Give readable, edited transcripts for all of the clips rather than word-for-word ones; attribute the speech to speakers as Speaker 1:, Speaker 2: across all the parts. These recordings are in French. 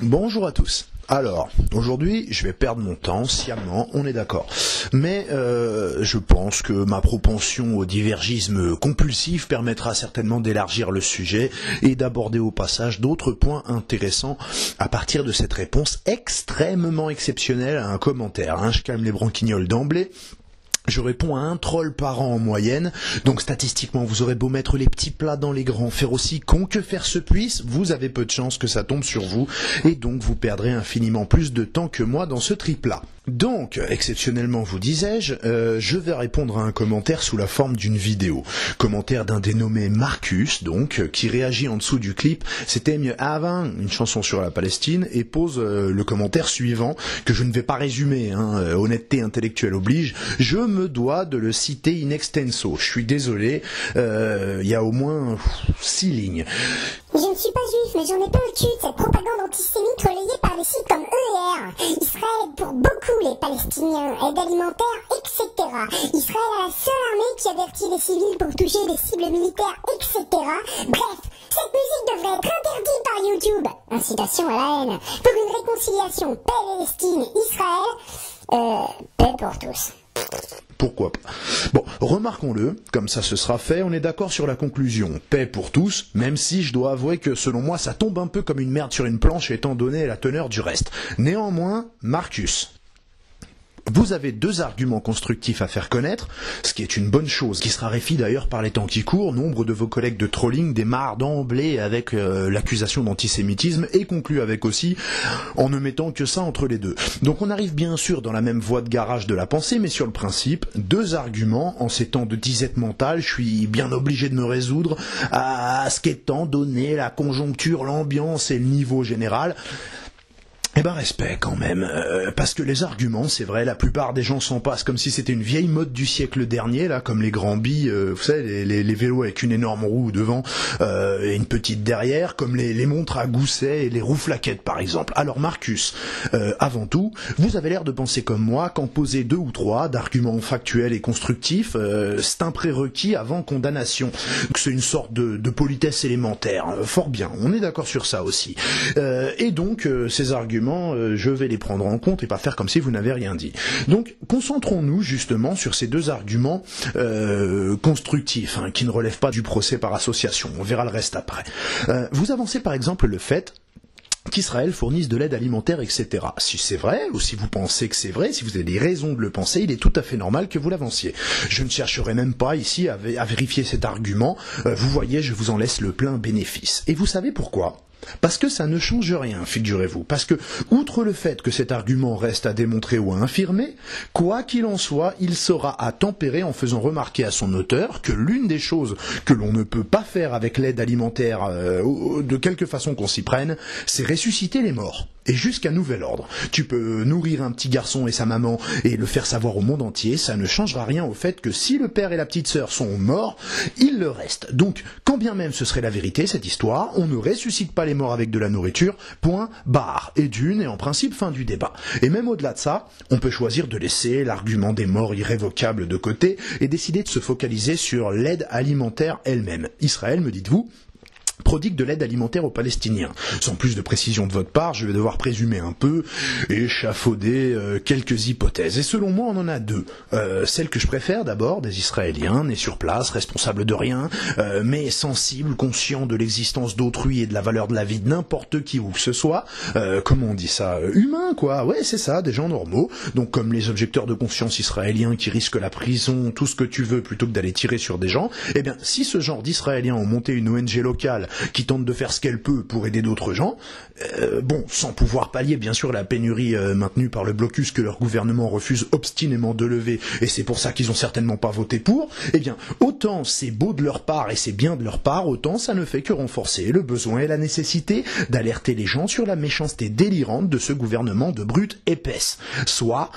Speaker 1: Bonjour à tous. Alors, aujourd'hui, je vais perdre mon temps, sciemment, on est d'accord. Mais je pense que ma propension au divergisme compulsif permettra certainement d'élargir le sujet et d'aborder au passage d'autres points intéressants à partir de cette réponse extrêmement exceptionnelle à un commentaire. Je calme les branquignoles d'emblée. Je réponds à un troll par an en moyenne, donc statistiquement vous aurez beau mettre les petits plats dans les grands, faire aussi con que faire se puisse, vous avez peu de chances que ça tombe sur vous, et donc vous perdrez infiniment plus de temps que moi dans ce triplat. Donc, exceptionnellement vous disais-je, je vais répondre à un commentaire sous la forme d'une vidéo. Commentaire d'un dénommé Marcus, donc, qui réagit en dessous du clip, c'était mieux avant, une chanson sur la Palestine, et pose le commentaire suivant, que je ne vais pas résumer, honnêteté intellectuelle oblige, je me dois de le citer in extenso. Je suis désolé, il y a au moins 6 lignes.
Speaker 2: Je ne suis pas juif, mais j'en ai pas le cul de cette propagande antisémite relayée par des sites comme EER. Israël aide pour beaucoup les Palestiniens, aide alimentaire, etc. Israël a la seule armée qui avertit les civils pour toucher des cibles militaires, etc. Bref, cette musique devrait être interdite par YouTube. Incitation à la haine. Pour une réconciliation Palestine-Israël, paix pour tous.
Speaker 1: Pourquoi pas. Bon, remarquons-le, comme ça ce sera fait, on est d'accord sur la conclusion. Paix pour tous, même si je dois avouer que selon moi ça tombe un peu comme une merde sur une planche étant donné la teneur du reste. Néanmoins, Marcus. Vous avez 2 arguments constructifs à faire connaître, ce qui est une bonne chose, qui se raréfie d'ailleurs par les temps qui courent. Nombre de vos collègues de trolling démarrent d'emblée avec l'accusation d'antisémitisme et concluent avec aussi en ne mettant que ça entre les deux. Donc on arrive bien sûr dans la même voie de garage de la pensée, mais sur le principe, 2 arguments, en ces temps de disette mentale, je suis bien obligé de me résoudre à ce qu'étant donné la conjoncture, l'ambiance et le niveau général. Eh ben respect quand même, parce que les arguments, c'est vrai, la plupart des gens s'en passent comme si c'était une vieille mode du siècle dernier, là, comme les grands billes, vous savez, les vélos avec une énorme roue devant et une petite derrière, comme les montres à gousset et les roues flaquettes par exemple. Alors Marcus, avant tout, vous avez l'air de penser comme moi qu'en poser 2 ou 3 d'arguments factuels et constructifs, c'est un prérequis avant condamnation. Donc c'est une sorte de politesse élémentaire, fort bien, on est d'accord sur ça aussi. Et donc ces arguments, je vais les prendre en compte et pas faire comme si vous n'avez rien dit. Donc, concentrons-nous justement sur ces 2 arguments constructifs, qui ne relèvent pas du procès par association. On verra le reste après. Vous avancez par exemple le fait qu'Israël fournisse de l'aide alimentaire, etc. Si c'est vrai, ou si vous pensez que c'est vrai, si vous avez des raisons de le penser, il est tout à fait normal que vous l'avanciez. Je ne chercherai même pas ici à vérifier cet argument. Vous voyez, je vous en laisse le plein bénéfice. Et vous savez pourquoi ? Parce que ça ne change rien, figurez-vous. Parce que, outre le fait que cet argument reste à démontrer ou à infirmer, quoi qu'il en soit, il sera à tempérer en faisant remarquer à son auteur que l'une des choses que l'on ne peut pas faire avec l'aide alimentaire, de quelque façon qu'on s'y prenne, c'est ressusciter les morts. Et jusqu'à nouvel ordre. Tu peux nourrir un petit garçon et sa maman et le faire savoir au monde entier, ça ne changera rien au fait que si le père et la petite sœur sont morts, il le reste. Donc, quand bien même ce serait la vérité, cette histoire, on ne ressuscite pas les morts avec de la nourriture, point, barre, et d'une, et en principe, fin du débat. Et même au-delà de ça, on peut choisir de laisser l'argument des morts irrévocables de côté et décider de se focaliser sur l'aide alimentaire elle-même. Israël, me dites-vous, prodigue de l'aide alimentaire aux Palestiniens. Sans plus de précision de votre part, je vais devoir présumer un peu et échafauder quelques hypothèses. Et selon moi, on en a 2. Celle que je préfère d'abord, des Israéliens, nés sur place, responsables de rien, mais sensibles, conscients de l'existence d'autrui et de la valeur de la vie de n'importe qui où que ce soit. Comment on dit ça ? Humains, quoi. Ouais, c'est ça, des gens normaux. Donc comme les objecteurs de conscience israéliens qui risquent la prison, tout ce que tu veux, plutôt que d'aller tirer sur des gens, eh bien, si ce genre d'Israéliens ont monté une ONG locale qui tente de faire ce qu'elle peut pour aider d'autres gens, sans pouvoir pallier bien sûr la pénurie maintenue par le blocus que leur gouvernement refuse obstinément de lever, et c'est pour ça qu'ils ont certainement pas voté pour, eh bien, autant c'est beau de leur part et c'est bien de leur part, autant ça ne fait que renforcer le besoin et la nécessité d'alerter les gens sur la méchanceté délirante de ce gouvernement de brute épaisse. Soit,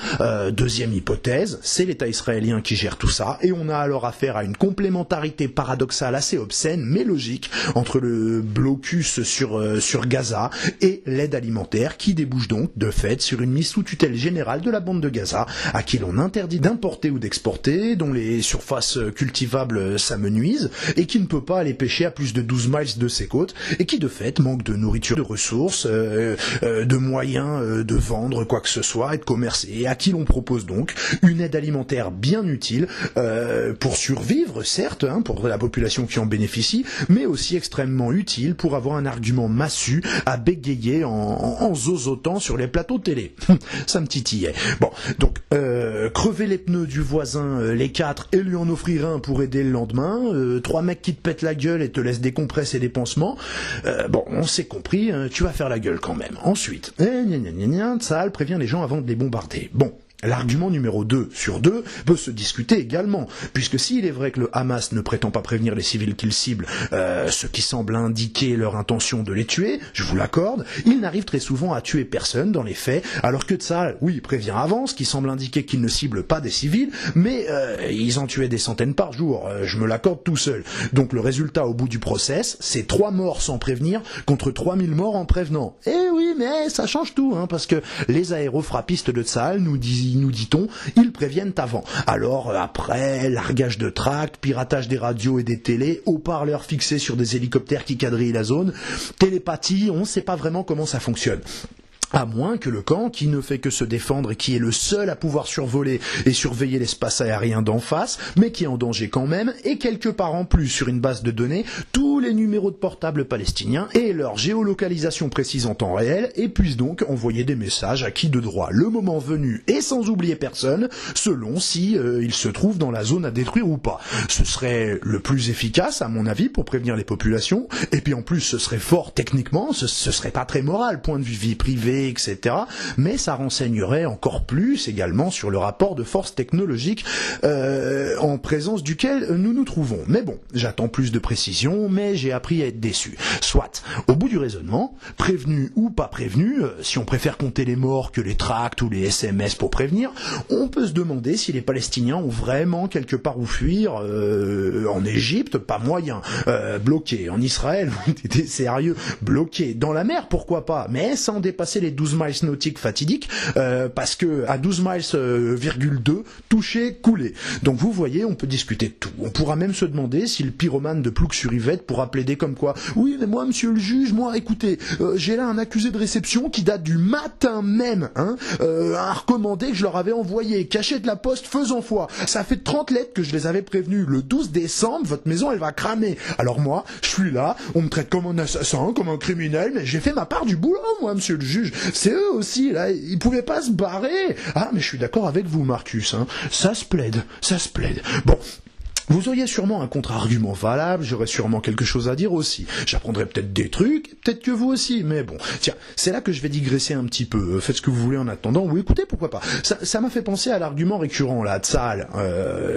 Speaker 1: deuxième hypothèse, c'est l'État israélien qui gère tout ça, et on a alors affaire à une complémentarité paradoxale assez obscène, mais logique, entre entre le blocus sur Gaza et l'aide alimentaire qui débouche donc de fait sur une mise sous tutelle générale de la bande de Gaza à qui l'on interdit d'importer ou d'exporter, dont les surfaces cultivables s'amenuisent et qui ne peut pas aller pêcher à plus de 12 miles de ses côtes et qui de fait manque de nourriture, de ressources, de moyens de vendre quoi que ce soit et de commercer, et à qui l'on propose donc une aide alimentaire bien utile pour survivre certes, pour la population qui en bénéficie, mais aussi extrêmement utile pour avoir un argument massu à bégayer en zozotant sur les plateaux de télé. Ça me titillait. Bon, donc crever les pneus du voisin, les 4, et lui en offrir un pour aider le lendemain, 3 mecs qui te pètent la gueule et te laissent des compresses et des pansements, bon, on s'est compris, tu vas faire la gueule quand même. Ensuite, Tsahal prévient les gens avant de les bombarder. Bon. L'argument numéro 2 sur 2 peut se discuter également, puisque s'il est vrai que le Hamas ne prétend pas prévenir les civils qu'il cible, ce qui semble indiquer leur intention de les tuer, je vous l'accorde, il n'arrive très souvent à tuer personne dans les faits, alors que Tsahal, oui, prévient avant, ce qui semble indiquer qu'il ne cible pas des civils, mais ils en tuaient des centaines par jour, je me l'accorde tout seul. Donc le résultat au bout du process, c'est 3 morts sans prévenir contre 3000 morts en prévenant. Eh oui, mais ça change tout, parce que les aérofrappistes de Tsahal nous dit-on, ils préviennent avant. Alors après, largage de tracts, piratage des radios et des télés, haut-parleurs fixés sur des hélicoptères qui quadrillent la zone, télépathie, on ne sait pas vraiment comment ça fonctionne. À moins que le camp, qui ne fait que se défendre et qui est le seul à pouvoir survoler et surveiller l'espace aérien d'en face, mais qui est en danger quand même, ait quelque part en plus sur une base de données tous les numéros de portable palestiniens et leur géolocalisation précise en temps réel, et puisse donc envoyer des messages à qui de droit le moment venu et sans oublier personne, selon si il se trouve dans la zone à détruire ou pas. Ce serait le plus efficace à mon avis pour prévenir les populations, et puis en plus ce serait fort techniquement, ce serait pas très moral, point de vue vie privée, etc. Mais ça renseignerait encore plus également sur le rapport de force technologique en présence duquel nous nous trouvons. Mais bon, j'attends plus de précision, mais j'ai appris à être déçu. Soit, au bout du raisonnement, prévenu ou pas prévenu, si on préfère compter les morts que les tracts ou les SMS pour prévenir, on peut se demander si les Palestiniens ont vraiment quelque part où fuir. En Égypte, pas moyen. Bloqué. En Israël, t'es sérieux, bloqué. Dans la mer, pourquoi pas, mais sans dépasser les 12 miles nautiques fatidiques, parce que à 12 miles, 2, touché, coulé. Donc vous voyez, on peut discuter de tout. On pourra même se demander si le pyromane de Plouc-sur-Yvette pourra plaider comme quoi. Oui, mais moi, monsieur le juge, moi, écoutez, j'ai là un accusé de réception qui date du matin même, un recommandé que je leur avais envoyé, caché de la poste faisant foi. Ça fait 30 lettres que je les avais prévenus. Le 12 décembre, votre maison, elle va cramer. Alors moi, je suis là, on me traite comme un assassin, comme un criminel, mais j'ai fait ma part du boulot, moi, monsieur le juge. C'est eux aussi, là, ils pouvaient pas se barrer. Ah, mais je suis d'accord avec vous, Marcus, ça se plaide. Bon. Vous auriez sûrement un contre-argument valable, j'aurais sûrement quelque chose à dire aussi. J'apprendrai peut-être des trucs, peut-être que vous aussi, mais bon. Tiens, c'est là que je vais digresser un petit peu. Faites ce que vous voulez en attendant, ou écoutez, pourquoi pas. Ça m'a fait penser à l'argument récurrent, là, Tsahal.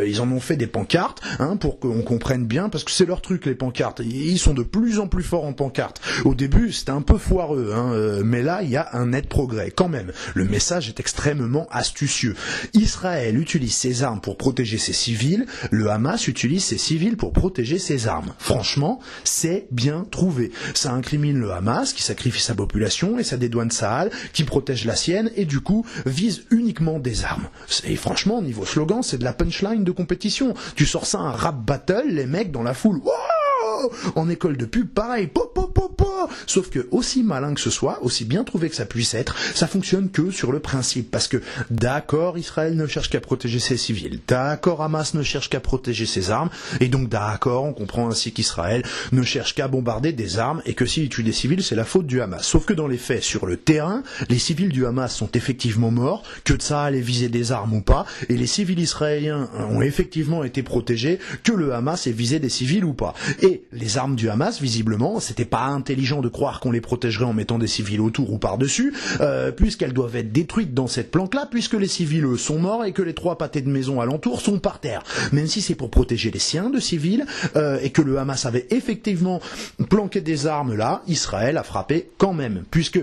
Speaker 1: Ils en ont fait des pancartes, pour qu'on comprenne bien, parce que c'est leur truc, les pancartes. Ils sont de plus en plus forts en pancartes. Au début, c'était un peu foireux, mais là, il y a un net progrès, quand même. Le message est extrêmement astucieux. Israël utilise ses armes pour protéger ses civils, le Hamas utilise ses civils pour protéger ses armes. Franchement, c'est bien trouvé. Ça incrimine le Hamas, qui sacrifie sa population, et ça dédouane Tsahal, qui protège la sienne, et du coup, vise uniquement des armes. Et franchement, niveau slogan, c'est de la punchline de compétition. Tu sors ça un rap battle, les mecs dans la foule, wow, en école de pub, pareil, pop, pop, pop, pop. Sauf que, aussi malin que ce soit, aussi bien trouvé que ça puisse être, ça fonctionne que sur le principe. Parce que, d'accord, Israël ne cherche qu'à protéger ses civils. D'accord, Hamas ne cherche qu'à protéger ses armes. Et donc, d'accord, on comprend ainsi qu'Israël ne cherche qu'à bombarder des armes et que s'il tue des civils, c'est la faute du Hamas. Sauf que dans les faits, sur le terrain, les civils du Hamas sont effectivement morts, que Tsahal ait visé des armes ou pas, et les civils israéliens ont effectivement été protégés, que le Hamas ait visé des civils ou pas. Et les armes du Hamas, visiblement, c'était pas intelligent de croire qu'on les protégerait en mettant des civils autour ou par-dessus, puisqu'elles doivent être détruites dans cette planque-là, puisque les civils, eux, sont morts et que les 3 pâtés de maison alentour sont par terre. Même si c'est pour protéger les siens de civils, et que le Hamas avait effectivement planqué des armes là, Israël a frappé quand même, puisque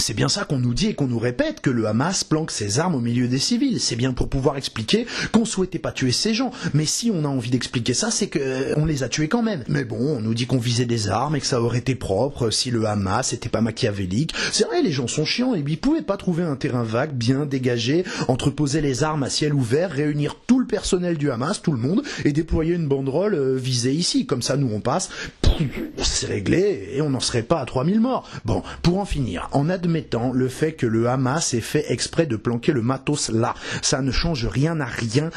Speaker 1: C'est bien ça qu'on nous dit et qu'on nous répète, que le Hamas planque ses armes au milieu des civils. C'est bien pour pouvoir expliquer qu'on souhaitait pas tuer ces gens. Mais si on a envie d'expliquer ça, c'est qu'on les a tués quand même. Mais bon, on nous dit qu'on visait des armes et que ça aurait été propre si le Hamas était pas machiavélique. C'est vrai, les gens sont chiants et ils pouvaient pas trouver un terrain vague, bien dégagé, entreposer les armes à ciel ouvert, réunir tout le personnel du Hamas, tout le monde, et déployer une banderole visée ici. Comme ça, nous on passe, c'est réglé et on n'en serait pas à 3000 morts. Bon, pour en finir, en admettant le fait que le Hamas ait fait exprès de planquer le matos là, ça ne change rien à rien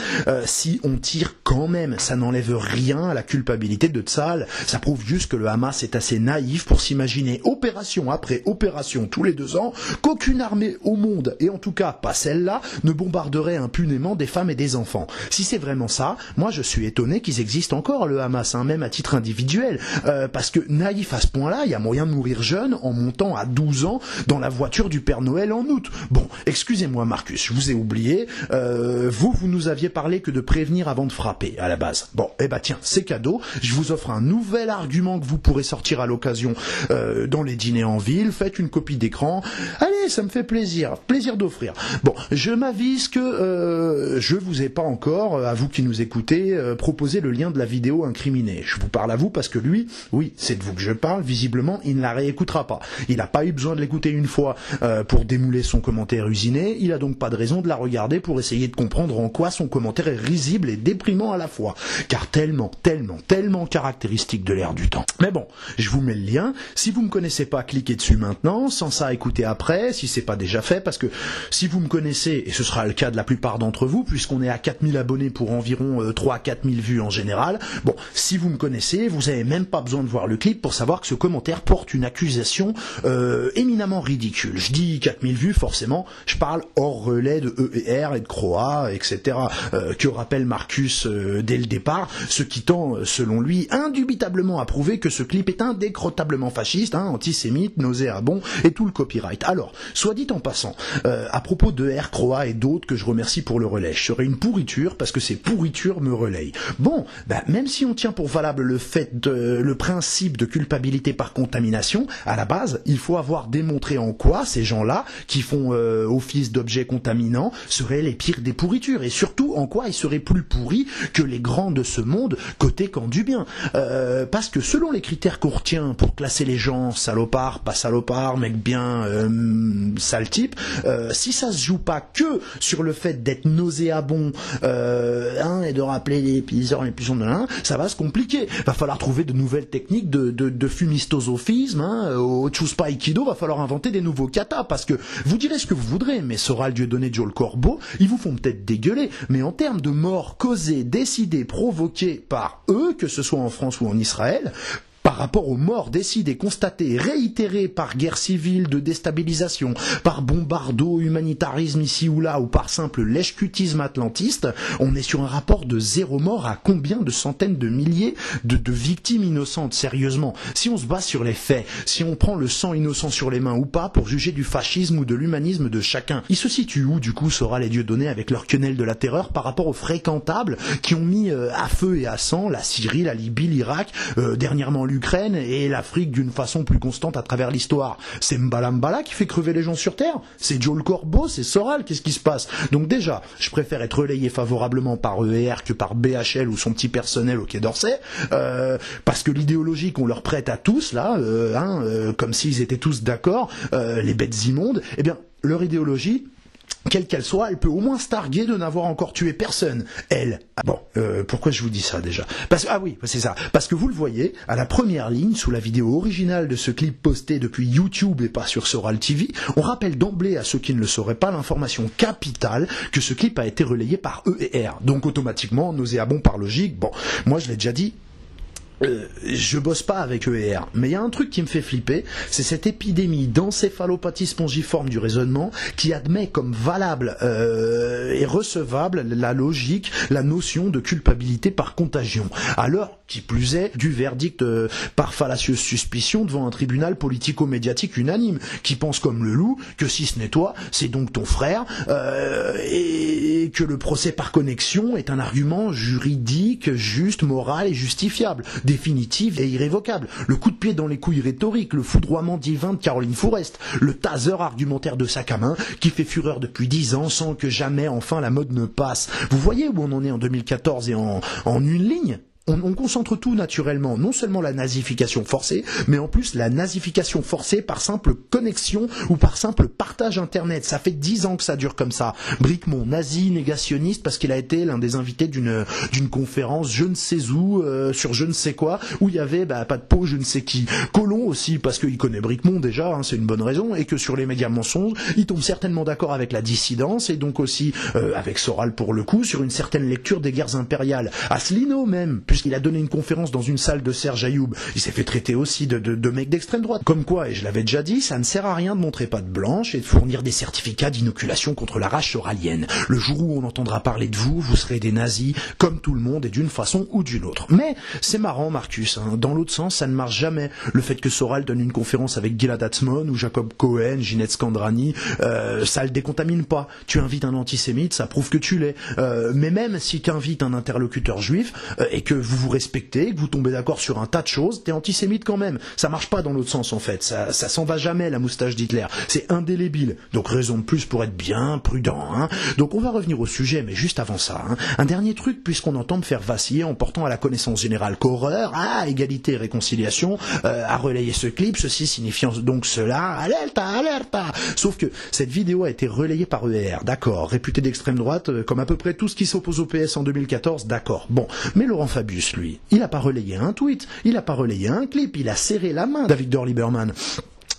Speaker 1: si on tire quand même, ça n'enlève rien à la culpabilité de Tsahal. Ça prouve juste que le Hamas est assez naïf pour s'imaginer opération après opération tous les 2 ans qu'aucune armée au monde, et en tout cas pas celle-là, ne bombarderait impunément des femmes et des enfants. Si c'est vraiment ça, moi je suis étonné qu'ils existent encore, le Hamas, même à titre individuel, parce que naïf à ce point-là, il y a moyen de mourir jeune en montant à 12 ans dans la voiture du Père Noël en août. Bon, excusez-moi Marcus, je vous ai oublié, vous nous aviez parlé que de prévenir avant de frapper, à la base. Bon, eh ben tiens, c'est cadeau, je vous offre un nouvel argument que vous pourrez sortir à l'occasion dans les dîners en ville, faites une copie d'écran, allez, ça me fait plaisir d'offrir. Bon, je m'avise que je vous ai pas encore, à vous qui nous écoutez, proposé le lien de la vidéo incriminée. Je vous parle à vous parce que lui, oui, c'est de vous que je parle, visiblement, il ne la réécoutera pas. Il n'a pas eu besoin de l'écouter une fois pour démouler son commentaire usiné, il a donc pas de raison de la regarder pour essayer de comprendre en quoi son commentaire est risible et déprimant à la fois, car tellement caractéristique de l'ère du temps. Mais bon, je vous mets le lien, si vous me connaissez pas, cliquez dessus maintenant, sans ça écoutez après, si c'est pas déjà fait, parce que si vous me connaissez, et ce sera le cas de la plupart d'entre vous, puisqu'on est à 4000 abonnés pour environ 3 à 4000 vues en général, bon, si vous me connaissez, vous avez même pas besoin de voir le clip pour savoir que ce commentaire porte une accusation éminemment ridicule. Je dis 4000 vues, forcément, je parle hors relais de E et R et de Croix, etc., que rappelle Marcus dès le départ, ce qui tend, selon lui, indubitablement à prouver que ce clip est indécrotablement fasciste, antisémite, nauséabond, et tout le copyright. Alors, soit dit en passant, à propos de R, Croix et d'autres que je remercie pour le relais, je serai une pourriture parce que ces pourritures me relayent. Bon, même si on tient pour valable le principe de culpabilité par contamination, à la base, il faut avoir démontré en quoi ces gens-là, qui font office d'objets contaminants, seraient les pires des pourritures, et surtout en quoi ils seraient plus pourris que les grands de ce monde, côté camp du bien. Parce que selon les critères qu'on retient pour classer les gens, salopards, pas salopards, mec bien, sale type, si ça se joue pas que sur le fait d'être nauséabond et de rappeler les épisodes les plus de l'un, ça va se compliquer. Va falloir trouver de nouvelles techniques de fumistosophisme, au Chuspa Aikido, va falloir inventer des nouveaux katas, parce que vous direz ce que vous voudrez, mais Soral, Dieudonné, Joe le Corbeau, ils vous font peut-être dégueuler, mais en termes de morts causées, décidées, provoquées par eux, que ce soit en France ou en Israël, par rapport aux morts décidées, constatées, réitérées par guerre civile de déstabilisation, par bombardo-humanitarisme ici ou là, ou par simple lèche-cutisme atlantiste, on est sur un rapport de 0 mort à combien de centaines de milliers de victimes innocentes, sérieusement. Si on se base sur les faits, si on prend le sang innocent sur les mains ou pas pour juger du fascisme ou de l'humanisme de chacun, ils se situent où, du coup, Soral et Dieudonné avec leur quenelle de la terreur par rapport aux fréquentables qui ont mis à feu et à sang la Syrie, la Libye, l'Irak, dernièrement l'Ukraine et l'Afrique d'une façon plus constante à travers l'histoire. C'est Mbala Mbala qui fait crever les gens sur Terre? C'est Joe le Corbeau? C'est Soral? Qu'est-ce qui se passe? Donc déjà, je préfère être relayé favorablement par ER que par BHL ou son petit personnel au Quai d'Orsay, parce que l'idéologie qu'on leur prête à tous, là, comme s'ils étaient tous d'accord, les bêtes immondes, eh bien, leur idéologie, quelle qu'elle soit, elle peut au moins se targuer de n'avoir encore tué personne. Elle. Bon, pourquoi je vous dis ça déjà? C'est ça. Parce que vous le voyez, à la première ligne, sous la vidéo originale de ce clip posté depuis YouTube et pas sur Soral TV, on rappelle d'emblée à ceux qui ne le sauraient pas l'information capitale que ce clip a été relayé par ER. Donc automatiquement, nauséabond par logique. Bon, moi je l'ai déjà dit, je bosse pas avec ER, mais il y a un truc qui me fait flipper, c'est cette épidémie d'encéphalopathie spongiforme du raisonnement qui admet comme valable et recevable la logique, la notion de culpabilité par contagion. Alors, qui plus est, du verdict par fallacieuse suspicion devant un tribunal politico-médiatique unanime, qui pense comme le loup que si ce n'est toi, c'est donc ton frère, et que le procès par connexion est un argument juridique, juste, moral et justifiable, définitif et irrévocable. Le coup de pied dans les couilles rhétorique, le foudroiement divin de Caroline Fourest, le taser argumentaire de sac à main qui fait fureur depuis 10 ans sans que jamais enfin la mode ne passe. Vous voyez où on en est en 2014 et en une ligne ? On concentre tout naturellement, non seulement la nazification forcée, mais en plus la nazification forcée par simple connexion ou par simple partage internet. Ça fait 10 ans que ça dure comme ça. Bricmont, nazi, négationniste, parce qu'il a été l'un des invités d'une conférence je ne sais où, sur je ne sais quoi, où il y avait pas de peau, je ne sais qui. Colomb aussi, parce qu'il connaît Bricmont déjà, c'est une bonne raison, et que sur les médias mensonges, il tombe certainement d'accord avec la dissidence, et donc aussi avec Soral pour le coup, sur une certaine lecture des guerres impériales. Asselineau même, puisqu'il a donné une conférence dans une salle de Serge Ayoub. Il s'est fait traiter aussi de mec d'extrême droite. Comme quoi, et je l'avais déjà dit, ça ne sert à rien de montrer patte blanche et de fournir des certificats d'inoculation contre la rage soralienne. Le jour où on entendra parler de vous, vous serez des nazis, comme tout le monde et d'une façon ou d'une autre. Mais c'est marrant, Marcus, dans l'autre sens, ça ne marche jamais. Le fait que Soral donne une conférence avec Gilad Atzmon ou Jacob Cohen, Ginette Scandrani, ça le décontamine pas. Tu invites un antisémite, ça prouve que tu l'es. Mais même si tu invites un interlocuteur juif et que vous respectez, que vous tombez d'accord sur un tas de choses, t'es antisémite quand même. Ça marche pas dans l'autre sens en fait. Ça s'en va jamais la moustache d'Hitler. C'est indélébile. Donc raison de plus pour être bien prudent. Donc on va revenir au sujet, mais juste avant ça, un dernier truc puisqu'on entend me faire vaciller en portant à la connaissance générale qu'horreur, égalité et réconciliation, à relayer ce clip, ceci signifiant donc cela, alerta. Sauf que cette vidéo a été relayée par ER, d'accord, réputé d'extrême droite, comme à peu près tout ce qui s'oppose au PS en 2014, d'accord. Bon, mais Laurent Fabius, lui, il a pas relayé un tweet, il a pas relayé un clip, il a serré la main d'Avigdor Lieberman.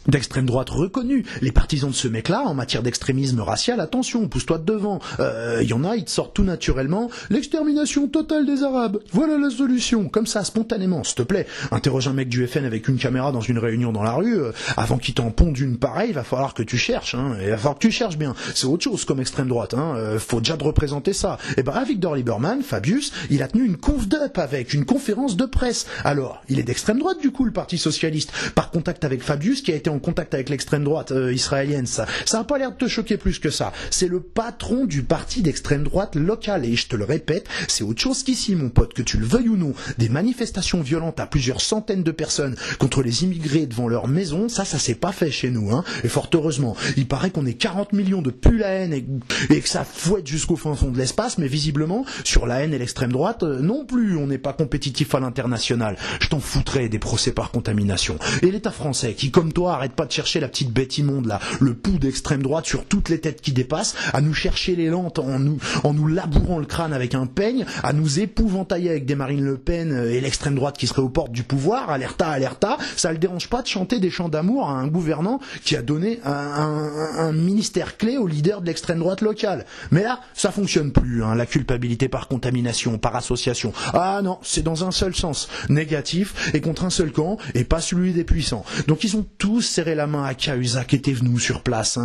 Speaker 1: D'extrême droite reconnue. Les partisans de ce mec-là, en matière d'extrémisme racial, attention, pousse-toi de devant. Y en a, ils te sortent tout naturellement. L'extermination totale des Arabes. Voilà la solution. Comme ça, spontanément, s'il te plaît. Interroge un mec du FN avec une caméra dans une réunion dans la rue. Avant qu'il t'en ponde une pareille, il va falloir que tu cherches. Il va falloir que tu cherches bien. C'est autre chose comme extrême droite. Faut déjà te représenter ça. Et Avigdor Lieberman, Fabius, il a tenu une conf d'up avec une conférence de presse. Alors, il est d'extrême droite du coup, le Parti Socialiste. Par contact avec Fabius, qui a été en contact avec l'extrême droite israélienne, ça a pas l'air de te choquer plus que ça. C'est le patron du parti d'extrême droite local, et je te le répète, c'est autre chose qu'ici, mon pote, que tu le veuilles ou non. Des manifestations violentes à plusieurs centaines de personnes contre les immigrés devant leur maison, ça s'est pas fait chez nous, et fort heureusement. Il paraît qu'on est 40 millions de pull à haine et que ça fouette jusqu'au fin fond de l'espace, mais visiblement, sur la haine et l'extrême droite, non plus, on n'est pas compétitif à l'international. Je t'en foutrais des procès par contamination. Et l'État français, qui comme toi arrête pas de chercher la petite bête immonde là, le pouls d'extrême droite sur toutes les têtes qui dépassent, à nous chercher les lentes en nous labourant le crâne avec un peigne, à nous épouvantailler avec des Marine Le Pen et l'extrême droite qui serait aux portes du pouvoir, alerta, ça le dérange pas de chanter des chants d'amour à un gouvernant qui a donné un ministère clé au leader de l'extrême droite locale. Mais là, ça fonctionne plus, la culpabilité par contamination, par association. Ah non, c'est dans un seul sens, négatif et contre un seul camp et pas celui des puissants. Donc ils ont tous serré la main à Cahuzac qui était venu sur place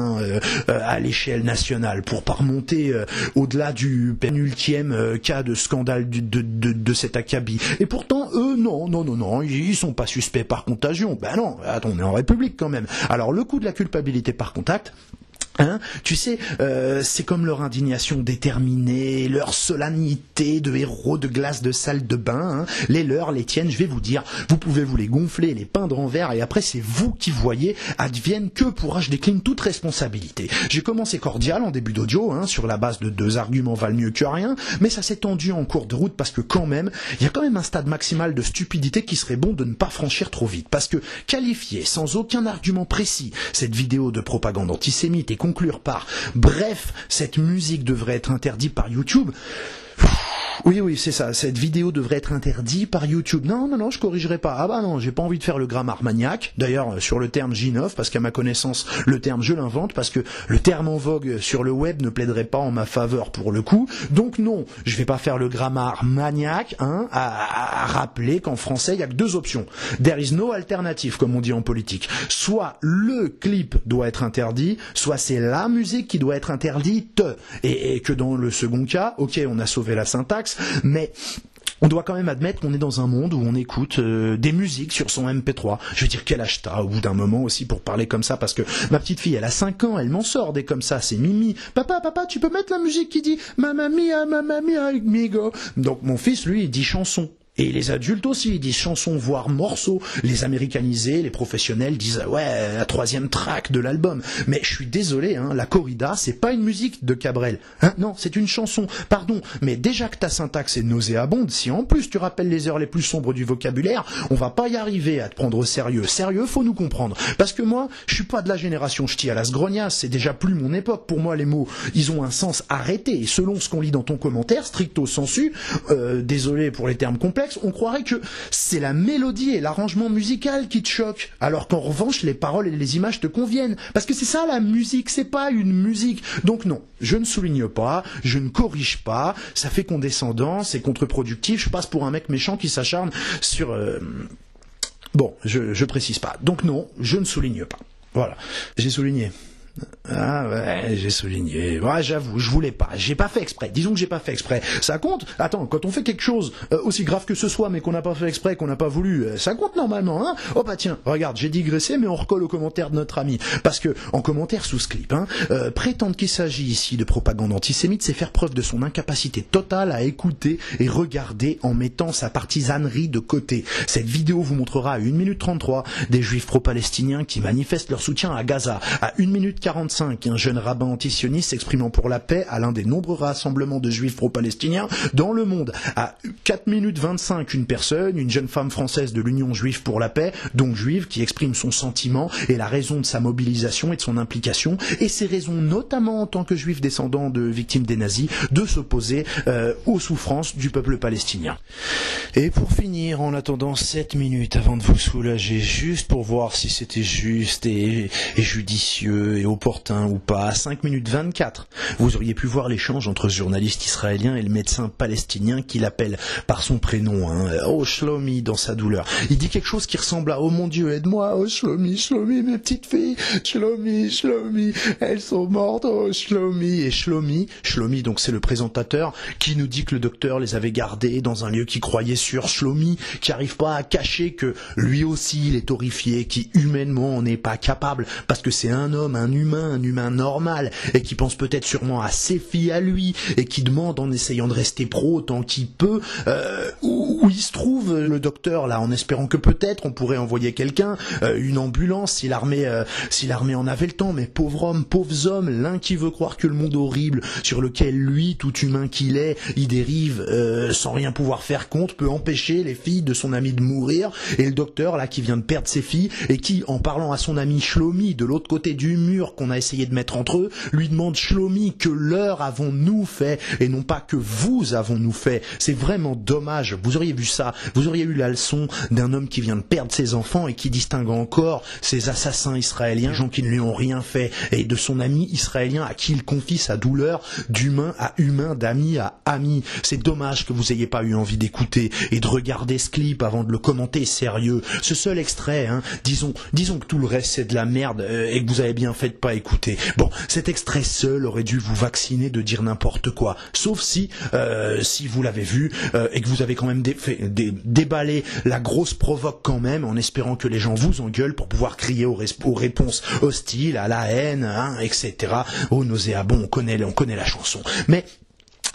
Speaker 1: à l'échelle nationale pour pas remonter au-delà du pénultième cas de scandale de cet acabit. Et pourtant, eux, non, ils sont pas suspects par contagion. Ben non, attends, on est en République quand même. Alors le coup de la culpabilité par contact, tu sais, c'est comme leur indignation déterminée, leur solennité de héros de glace de salle de bain, les leurs, les tiennes, je vais vous dire, vous pouvez vous les gonfler, les peindre en vert, et après c'est vous qui voyez, advienne que pourra, je décline toute responsabilité. J'ai commencé cordial en début d'audio, sur la base de 2 arguments valent mieux que rien, mais ça s'est tendu en cours de route parce que quand même, il y a quand même un stade maximal de stupidité qui serait bon de ne pas franchir trop vite, parce que qualifier sans aucun argument précis cette vidéo de propagande antisémite et conclure par « Bref, cette musique devrait être interdite par YouTube », oui, c'est ça. Cette vidéo devrait être interdite par YouTube. Non, je corrigerai pas. Ah bah non, j'ai pas envie de faire le grammar maniaque. D'ailleurs, sur le terme j'innove, parce qu'à ma connaissance, le terme je l'invente, parce que le terme en vogue sur le web ne plaiderait pas en ma faveur pour le coup. Donc non, je vais pas faire le grammar maniaque, à rappeler qu'en français, il y a que 2 options. There is no alternative, comme on dit en politique. Soit le clip doit être interdit, soit c'est la musique qui doit être interdite. Et que dans le second cas, ok, on a sauvé la syntaxe, mais On doit quand même admettre qu'on est dans un monde où on écoute des musiques sur son MP3. Je veux dire, quel âge t'as au bout d'un moment aussi pour parler comme ça, parce que ma petite fille, elle a 5 ans, elle m'en sort des comme ça, c'est Mimi. Papa, tu peux mettre la musique qui dit Mamma mia, amigo. Donc mon fils, lui, il dit chanson. Et les adultes aussi, ils disent chansons, voire morceaux. Les américanisés, les professionnels disent ouais, la 3e track de l'album. Mais je suis désolé, hein, la corrida, c'est pas une musique de Cabrel. Hein, non, c'est une chanson. Pardon, mais déjà que ta syntaxe est nauséabonde, si en plus tu rappelles les heures les plus sombres du vocabulaire, on va pas y arriver à te prendre au sérieux. Sérieux, faut nous comprendre. Parce que moi, je suis pas de la génération ch'ti à las grognas, c'est déjà plus mon époque. Pour moi, les mots, ils ont un sens arrêté. Et selon ce qu'on lit dans ton commentaire, stricto sensu, désolé pour les termes complexes, on croirait que c'est la mélodie et l'arrangement musical qui te choquent, alors qu'en revanche les paroles et les images te conviennent, parce que c'est ça la musique, c'est pas une musique. Donc non, je ne souligne pas, je ne corrige pas, ça fait condescendant, c'est contre-productif, je passe pour un mec méchant qui s'acharne sur... Bon, je précise pas. Donc non, je ne souligne pas. Voilà, j'ai souligné. Ah ouais, j'ai souligné. Ouais, j'avoue, je voulais pas. J'ai pas fait exprès. Disons que j'ai pas fait exprès. Ça compte. Attends, quand on fait quelque chose aussi grave que ce soit, mais qu'on n'a pas fait exprès, qu'on n'a pas voulu, ça compte normalement, hein. Oh bah tiens, regarde, j'ai digressé, mais on recolle au commentaire de notre ami. Parce que, en commentaire sous ce clip, prétendre qu'il s'agit ici de propagande antisémite, c'est faire preuve de son incapacité totale à écouter et regarder en mettant sa partisanerie de côté. Cette vidéo vous montrera à 1 minute 33 des juifs pro-palestiniens qui manifestent leur soutien à Gaza. À 1 minute 45, un jeune rabbin antisioniste s'exprimant pour la paix à l'un des nombreux rassemblements de juifs pro-palestiniens dans le monde. À 4 minutes 25, une jeune femme française de l'Union juive pour la paix, donc juive, qui exprime son sentiment et la raison de sa mobilisation et de son implication, et ses raisons notamment en tant que juif descendant de victimes des nazis, de s'opposer aux souffrances du peuple palestinien. Et pour finir, en attendant 7 minutes avant de vous soulager, juste pour voir si c'était juste et judicieux et opportun ou pas, à 5 minutes 24, vous auriez pu voir l'échange entre ce journaliste israélien et le médecin palestinien qui l'appelle par son prénom, oh Shlomi, dans sa douleur. Il dit quelque chose qui ressemble à oh mon Dieu, aide-moi, oh Shlomi, mes petites filles, Shlomi, elles sont mortes, oh Shlomi. Et Shlomi, donc c'est le présentateur qui nous dit que le docteur les avait gardées dans un lieu qui croyait sûr. Shlomi qui arrive pas à cacher que lui aussi il est horrifié, qui humainement n'est pas capable, parce que c'est un homme, un humain normal, et qui pense peut-être sûrement à ses filles à lui, et qui demande en essayant de rester pro autant qu'il peut, où il se trouve le docteur là, en espérant que peut-être on pourrait envoyer quelqu'un, une ambulance, si l'armée en avait le temps, mais pauvres hommes, l'un qui veut croire que le monde horrible sur lequel lui, tout humain qu'il est, il dérive sans rien pouvoir faire contre, peut empêcher les filles de son ami de mourir, et le docteur là qui vient de perdre ses filles, et qui, en parlant à son ami Shlomi de l'autre côté du mur qu'on a essayé de mettre entre eux, lui demande Shlomi, que leur avons-nous fait et non pas que vous avons-nous fait. C'est vraiment dommage. Vous auriez vu ça, vous auriez eu la leçon d'un homme qui vient de perdre ses enfants et qui distingue encore ces assassins israéliens, gens qui ne lui ont rien fait, et de son ami israélien à qui il confie sa douleur d'humain à humain, d'ami à ami. C'est dommage que vous ayez pas eu envie d'écouter et de regarder ce clip avant de le commenter sérieux. Ce seul extrait, disons que tout le reste c'est de la merde et que vous avez bien fait de pas écouter. Bon, cet extrait seul aurait dû vous vacciner de dire n'importe quoi. Sauf si vous l'avez vu et que vous avez quand même déballé la grosse provoque quand même, en espérant que les gens vous engueulent pour pouvoir crier aux réponses hostiles, à la haine, etc. Au nauséabond, on connaît la chanson. Mais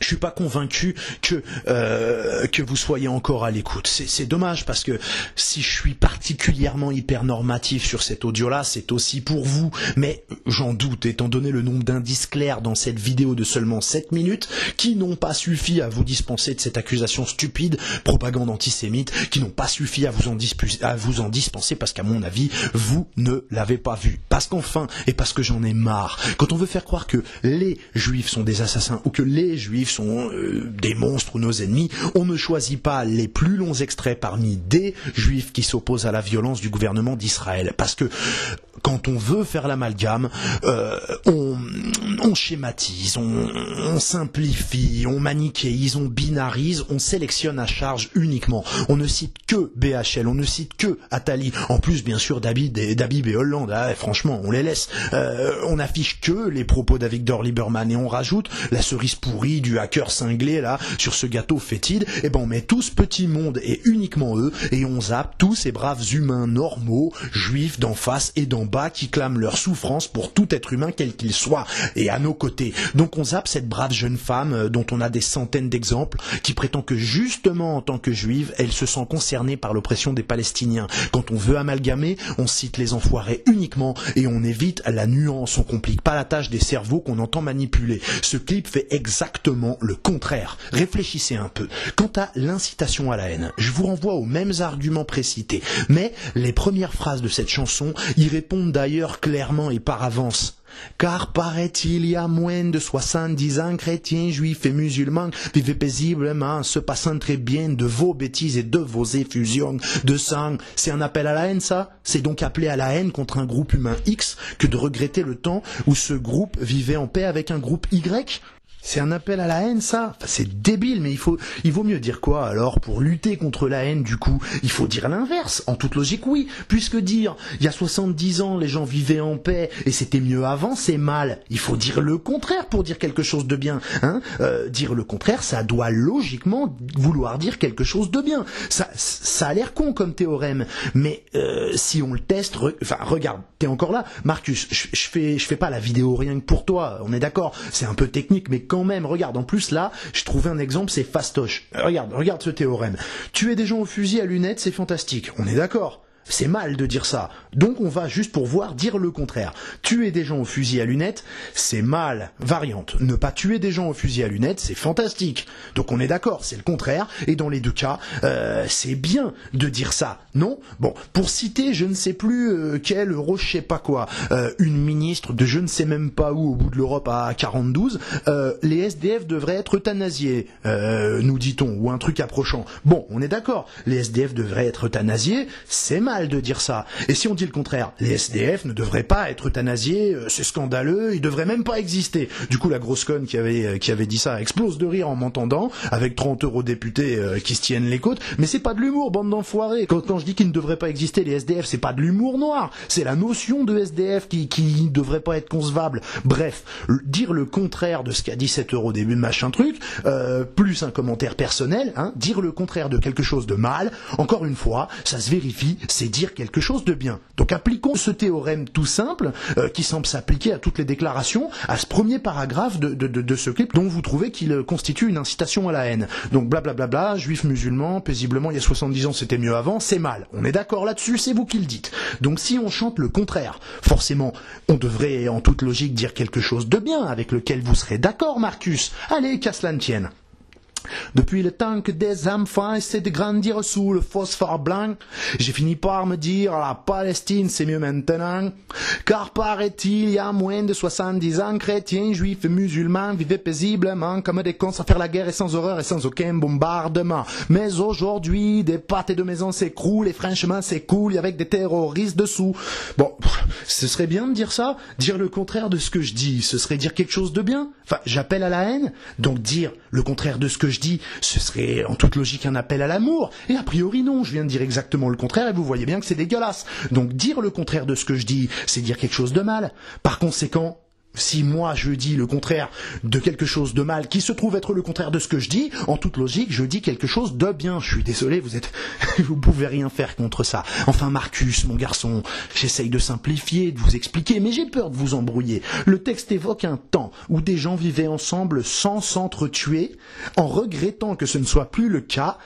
Speaker 1: je suis pas convaincu que vous soyez encore à l'écoute. C'est dommage, parce que si je suis particulièrement hyper normatif sur cet audio-là, c'est aussi pour vous. Mais j'en doute, étant donné le nombre d'indices clairs dans cette vidéo de seulement 7 minutes, qui n'ont pas suffi à vous dispenser de cette accusation stupide, propagande antisémite, qui n'ont pas suffi à vous en dispenser, parce qu'à mon avis, vous ne l'avez pas vu. Parce qu'enfin, et parce que j'en ai marre, quand on veut faire croire que les juifs sont des assassins, ou que les juifs sont des monstres ou nos ennemis, on ne choisit pas les plus longs extraits parmi des juifs qui s'opposent à la violence du gouvernement d'Israël. Parce que quand on veut faire l'amalgame, on schématise, on simplifie, on manichéise, on binarise, on sélectionne à charge uniquement. On ne cite que BHL, on ne cite que Attali. En plus, bien sûr, Dabib et Hollande, franchement, on les laisse. On affiche que les propos d'Avigdor Lieberman, et on rajoute la cerise pourrie du du hacker cinglé là sur ce gâteau fétide, et ben on met tout ce petit monde et uniquement eux, et on zappe tous ces braves humains normaux, juifs d'en face et d'en bas, qui clament leur souffrance pour tout être humain quel qu'il soit, et à nos côtés. Donc on zappe cette brave jeune femme dont on a des centaines d'exemples, qui prétend que justement en tant que juive, elle se sent concernée par l'oppression des Palestiniens. Quand on veut amalgamer, on cite les enfoirés uniquement, et on évite la nuance, on complique pas la tâche des cerveaux qu'on entend manipuler. Ce clip fait exactement le contraire. Réfléchissez un peu. Quant à l'incitation à la haine, je vous renvoie aux mêmes arguments précités, mais les premières phrases de cette chanson y répondent d'ailleurs clairement et par avance. Car paraît-il, il y a moins de 70 ans, chrétiens, juifs et musulmans vivaient paisiblement, se passant très bien de vos bêtises et de vos effusions de sang. C'est un appel à la haine, ça? C'est donc appeler à la haine contre un groupe humain X que de regretter le temps où ce groupe vivait en paix avec un groupe Y? C'est un appel à la haine, ça? Enfin, c'est débile, mais il vaut mieux dire quoi, alors, pour lutter contre la haine, du coup? Il faut dire l'inverse. En toute logique, oui. Puisque dire, il y a 70 ans, les gens vivaient en paix, et c'était mieux avant, c'est mal. Il faut dire le contraire pour dire quelque chose de bien, hein? Dire le contraire, ça doit logiquement vouloir dire quelque chose de bien. Ça a l'air con comme théorème, mais si on le teste, regarde, t'es encore là? Marcus, je fais pas la vidéo rien que pour toi, on est d'accord? C'est un peu technique, mais quand même, regarde, en plus là, je trouvais un exemple, c'est fastoche. Regarde ce théorème. Tuer des gens au fusil à lunettes, c'est fantastique, on est d'accord? C'est mal de dire ça. Donc on va, juste pour voir, dire le contraire. Tuer des gens au fusil à lunettes, c'est mal. Variante. Ne pas tuer des gens au fusil à lunettes, c'est fantastique. Donc on est d'accord, c'est le contraire. Et dans les deux cas, c'est bien de dire ça. Non? Bon, pour citer, je ne sais plus quel euro, je sais pas quoi, une ministre de je ne sais même pas où, au bout de l'Europe à 42, les SDF devraient être euthanasiés, nous dit-on, ou un truc approchant. Bon, on est d'accord, les SDF devraient être euthanasiés, c'est mal de dire ça. Et si on dit le contraire, les SDF ne devraient pas être euthanasiés, c'est scandaleux, ils devraient même pas exister. Du coup, la grosse conne qui avait dit ça explose de rire en m'entendant, avec 30 eurodéputés qui se tiennent les côtes. Mais c'est pas de l'humour, bande d'enfoirés. Quand je dis qu'ils ne devraient pas exister, les SDF, c'est pas de l'humour noir. C'est la notion de SDF qui devrait pas être concevable. Bref, dire le contraire de ce qu'a dit cet euro au début de machin truc, plus un commentaire personnel, hein, dire le contraire de quelque chose de mal, encore une fois, ça se vérifie, c'est dire quelque chose de bien. Donc appliquons ce théorème tout simple, qui semble s'appliquer à toutes les déclarations, à ce premier paragraphe de ce clip dont vous trouvez qu'il constitue une incitation à la haine. Donc blablabla, juifs musulmans, paisiblement il y a 70 ans c'était mieux avant, c'est mal. On est d'accord là-dessus, c'est vous qui le dites. Donc si on chante le contraire, forcément, on devrait en toute logique dire quelque chose de bien, avec lequel vous serez d'accord, Marcus. Allez, qu'à cela ne tienne. Depuis le temps que des enfants essaient de grandir sous le phosphore blanc, j'ai fini par me dire la Palestine c'est mieux maintenant, car paraît-il il y a moins de 70 ans, chrétiens, juifs et musulmans vivaient paisiblement comme des cons sans faire la guerre et sans horreur et sans aucun bombardement. Mais aujourd'hui, des pâtés de maisons s'écroulent et franchement c'est cool avec des terroristes dessous. Bon, ce serait bien de dire ça, dire le contraire de ce que je dis, ce serait dire quelque chose de bien. Enfin, j'appelle à la haine, donc dire le contraire de ce que je dis, ce serait en toute logique un appel à l'amour. Et a priori non, je viens de dire exactement le contraire et vous voyez bien que c'est dégueulasse. Donc dire le contraire de ce que je dis, c'est dire quelque chose de mal. Par conséquent, si moi je dis le contraire de quelque chose de mal qui se trouve être le contraire de ce que je dis, en toute logique je dis quelque chose de bien. Je suis désolé, vous pouvez rien faire contre ça. Enfin Marcus, mon garçon, j'essaye de simplifier, de vous expliquer, mais j'ai peur de vous embrouiller. Le texte évoque un temps où des gens vivaient ensemble sans s'entretuer, en regrettant que ce ne soit plus le cas,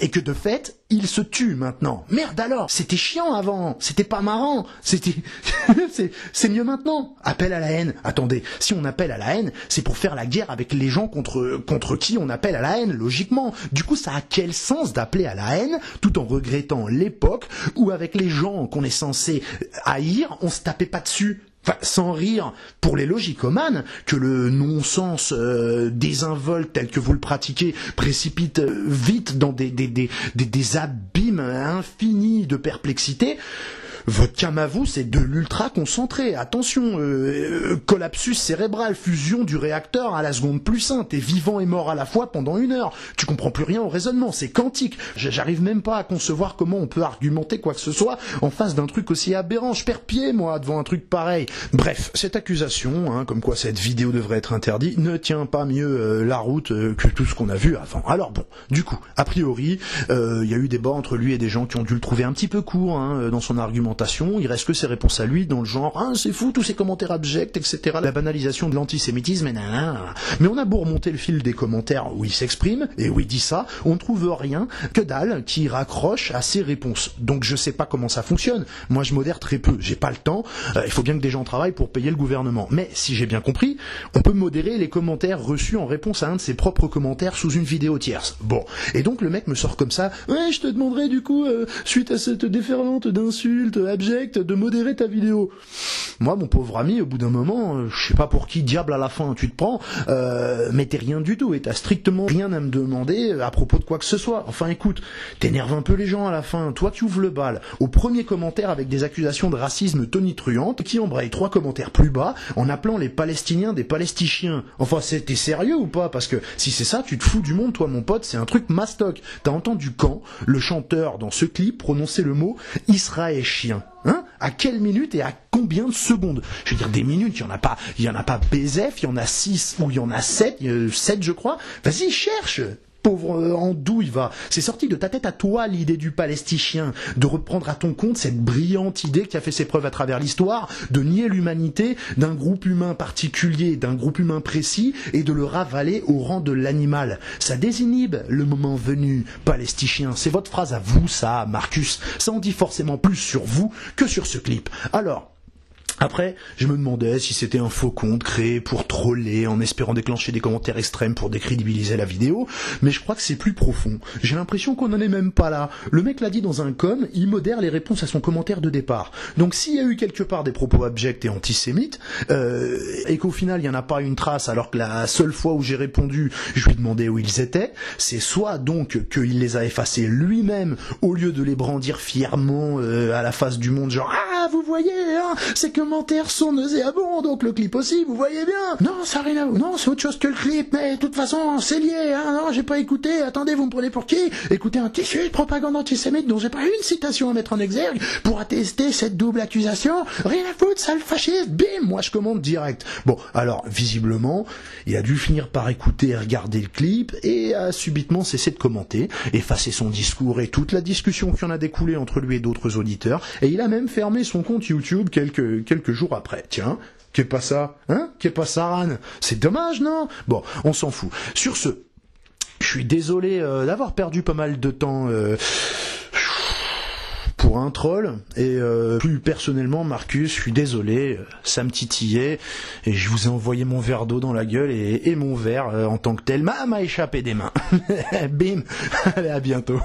Speaker 1: et que de fait, ils se tuent maintenant. Merde alors, c'était chiant avant, c'était pas marrant, c'est mieux maintenant. Appel à la haine. Attendez, si on appelle à la haine, c'est pour faire la guerre avec les gens contre qui on appelle à la haine, logiquement. Du coup, ça a quel sens d'appeler à la haine, tout en regrettant l'époque où avec les gens qu'on est censé haïr, on se tapait pas dessus? Enfin, sans rire, pour les logicomanes, que le non-sens désinvolte tel que vous le pratiquez précipite vite dans des abîmes infinis de perplexité, Votre cam à vous, c'est de l'ultra concentré. Attention, collapsus cérébral, fusion du réacteur à la seconde plus 1. T'es vivant et mort à la fois pendant 1 heure. Tu comprends plus rien au raisonnement, c'est quantique. J'arrive même pas à concevoir comment on peut argumenter quoi que ce soit en face d'un truc aussi aberrant. Je perds pied, moi, devant un truc pareil. Bref, cette accusation, comme quoi cette vidéo devrait être interdite, ne tient pas mieux la route que tout ce qu'on a vu avant. Alors bon, du coup, a priori, il y a eu débat entre lui et des gens qui ont dû le trouver un petit peu court dans son argumentation. Il reste que ses réponses à lui dans le genre c'est fou tous ces commentaires abjects, etc. La banalisation de l'antisémitisme, mais on a beau remonter le fil des commentaires où il s'exprime et où il dit ça, on ne trouve rien que dalle qui raccroche à ses réponses. Donc je sais pas comment ça fonctionne. Moi je modère très peu, j'ai pas le temps. Il faut bien que des gens travaillent pour payer le gouvernement. Mais si j'ai bien compris, on peut modérer les commentaires reçus en réponse à un de ses propres commentaires sous une vidéo tierce. Bon, et donc le mec me sort comme ça. Ouais, je te demanderai du coup, suite à cette déferlante d'insultes abjectes, de modérer ta vidéo. Moi, mon pauvre ami, au bout d'un moment, je sais pas pour qui diable à la fin tu te prends, mais t'es rien du tout et t'as strictement rien à me demander à propos de quoi que ce soit. Enfin écoute, t'énerves un peu les gens à la fin, toi qui ouvres le bal, au premier commentaire avec des accusations de racisme tonitruantes, qui embraye 3 commentaires plus bas en appelant les Palestiniens des Palestichiens. Enfin, t'es sérieux ou pas? Parce que si c'est ça, tu te fous du monde, toi mon pote, c'est un truc mastoc. T'as entendu quand le chanteur dans ce clip prononcer le mot israélien? À quelle minute et à combien de secondes? Je veux dire, des minutes, il y en a pas BZF, il y en a 6 ou il y en a 7, 7 je crois. Vas-y, cherche! Pauvre andouille, va. C'est sorti de ta tête à toi l'idée du Palestinien, de reprendre à ton compte cette brillante idée qui a fait ses preuves à travers l'histoire, de nier l'humanité d'un groupe humain particulier, d'un groupe humain précis, et de le ravaler au rang de l'animal. Ça désinhibe le moment venu, Palestinien. C'est votre phrase à vous, ça, Marcus. Ça en dit forcément plus sur vous que sur ce clip. Alors, après, je me demandais si c'était un faux compte créé pour troller en espérant déclencher des commentaires extrêmes pour décrédibiliser la vidéo, mais je crois que c'est plus profond. J'ai l'impression qu'on n'en est même pas là. Le mec l'a dit dans un com, il modère les réponses à son commentaire de départ. Donc s'il y a eu quelque part des propos abjects et antisémites, et qu'au final il n'y en a pas une trace alors que la seule fois où j'ai répondu, je lui demandais où ils étaient, c'est soit donc qu'il les a effacés lui-même au lieu de les brandir fièrement à la face du monde, genre « Ah, vous voyez, c'est que commentaires sont nauséabonds, donc le clip aussi, vous voyez bien. Non, ça n'a rien à voir. Non, c'est autre chose que le clip, mais de toute façon, c'est lié. Non, j'ai pas écouté. Attendez, vous me prenez pour qui? Écoutez un tissu de propagande antisémite dont j'ai pas une citation à mettre en exergue pour attester cette double accusation. Rien à foutre, sale fasciste. Bim, moi je commande direct. Bon, alors, visiblement, il a dû finir par écouter et regarder le clip et a subitement cessé de commenter, effacer son discours et toute la discussion qui en a découlé entre lui et d'autres auditeurs, et il a même fermé son compte YouTube quelques jours après. Tiens, qu'est pas ça? Qu'est pas ça, Ran? C'est dommage, non? Bon, on s'en fout. Sur ce, je suis désolé d'avoir perdu pas mal de temps pour un troll, et plus personnellement, Marcus, je suis désolé, ça me titillait, et je vous ai envoyé mon verre d'eau dans la gueule, et mon verre, en tant que tel, m'a échappé des mains. Bim! Allez, à bientôt.